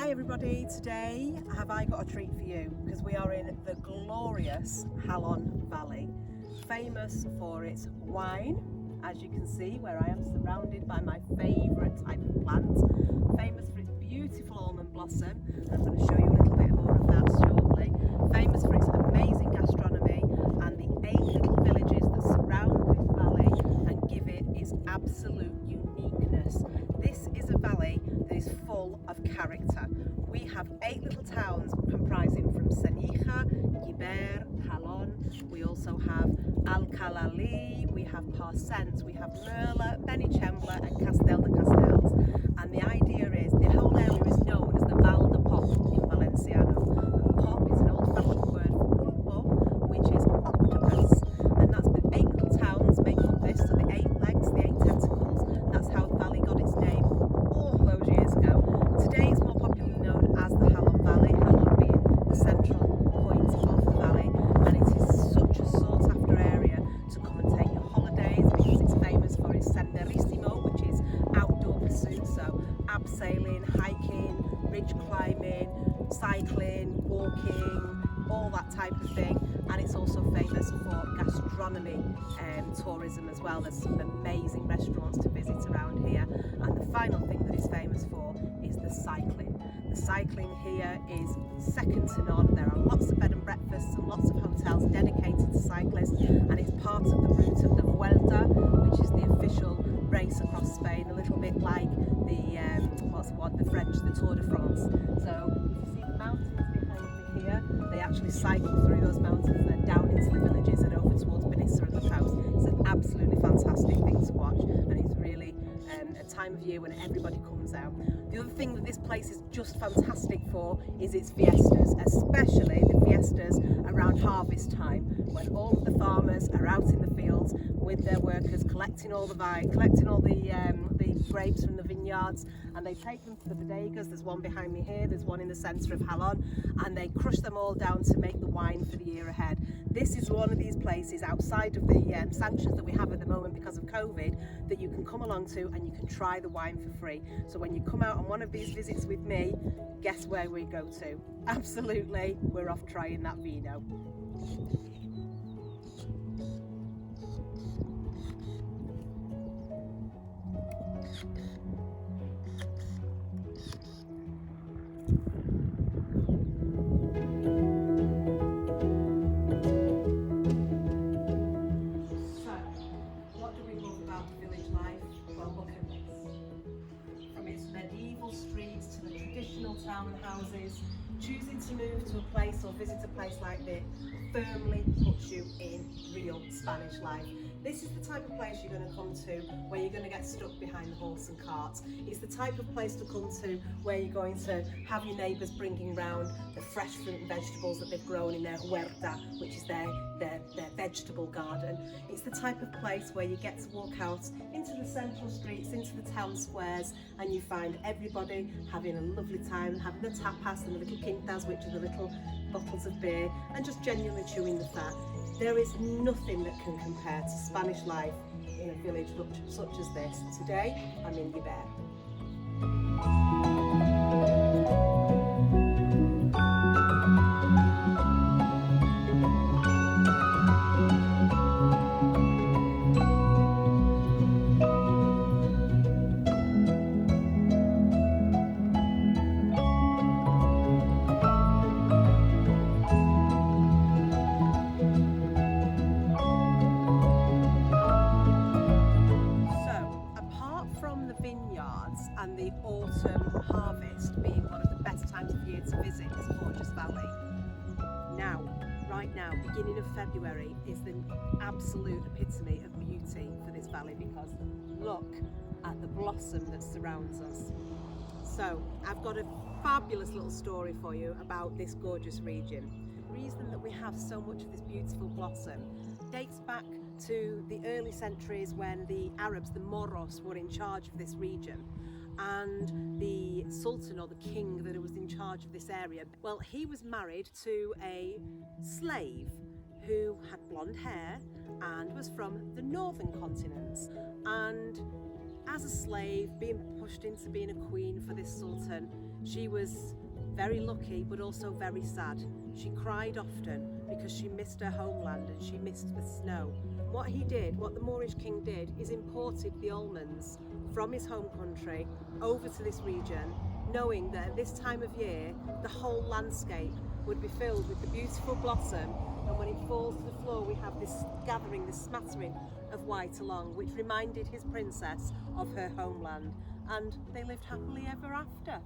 Hi everybody, today have I got a treat for you because we are in the glorious Jalon Valley, famous for its wine, as you can see where I am surrounded by my favourite type of plant, famous for its beautiful almond blossom, and I'm going to show you a little bit more of that shortly, famous for its amazing gastronomy and the 8 little villages that surround this valley and give it its absolute uniqueness. This is a valley that is full of character. We have 8 little towns comprising from Senija, Giber, Jalon. We also have Alcalali, we have Parsent, we have Merla, Benichembla and Castel de Castells. And the idea is the whole area is known as the Val de Pop in Valenciano. And pop is an old-fashioned word for pulpo, which is octopus. And that's the 8 little towns make up this, so the 8 legs, the 8 tentacles. That's how the valley got its name all those years ago. Today it's more popularly known as the Jalon Valley, Jalon being the central point of the valley, and it is such a sought after area to come and take your holidays because it's famous for its senderismo, which is outdoor pursuits, so abseiling, hiking, ridge climbing, cycling, walking, all that type of thing. And it's also famous for gastronomy tourism as well. There's some amazing restaurants to visit around here, and the final thing that it's famous for is the cycling. The cycling here is second to none. There are lots of bed and breakfasts and lots of hotels dedicated to cyclists, and it's part of the route of the Vuelta, which is the official race across Spain, a little bit like the the French, the Tour de France. So if you see the mountains behind me here, they actually cycle through those mountains and then down into the villages and over towards Benissa and the coast. It's an absolutely fantastic thing to watch, and it's really a time of year when everybody comes out. The other thing that this place is just fantastic for is its fiestas, especially the fiestas around harvest time, when all of the farmers are out in the fields with their workers collecting all the grapes from the vineyards, and they take them to the bodegas. There's one behind me here, there's one in the centre of Jalon, and they crush them all down to make the wine for the year ahead. This is one of these places outside of the sanctions that we have at the moment because of COVID that you can come along to and you can try the wine for free. So when you come out on one of these visits with me, guess where we go to? Absolutely, we're off trying that vino. Townhouses, choosing to move to a place or visit a place like this firmly puts you in real Spanish life. This is the type of place you're going to come to where you're going to get stuck behind the horse and cart. It's the type of place to come to where you're going to have your neighbours bringing round the fresh fruit and vegetables that they've grown in their huerta, which is their vegetable garden. It's the type of place where you get to walk out into the central streets, into the town squares, and you find everybody having a lovely time, having the tapas and the little quintas, which are the little bottles of beer, and just genuinely chewing the fat. There is nothing that can compare to Spanish life in a village such as this. Today, I'm in Giber. And the autumn harvest being one of the best times of year to visit this gorgeous valley. Right now, beginning of February is the absolute epitome of beauty for this valley, because look at the blossom that surrounds us. So I've got a fabulous little story for you about this gorgeous region. The reason that we have so much of this beautiful blossom dates back to the early centuries when the Arabs, the Moros, were in charge of this region. And the Sultan, or the king that was in charge of this area, well, he was married to a slave who had blonde hair and was from the northern continents. And as a slave, being pushed into being a queen for this Sultan, She was very lucky but also very sad. She cried often because she missed her homeland and she missed the snow. What the Moorish king did, is imported the almonds from his home country over to this region, knowing that at this time of year the whole landscape would be filled with the beautiful blossom, and when it falls to the floor we have this gathering, this smattering of white along, which reminded his princess of her homeland, and they lived happily ever after.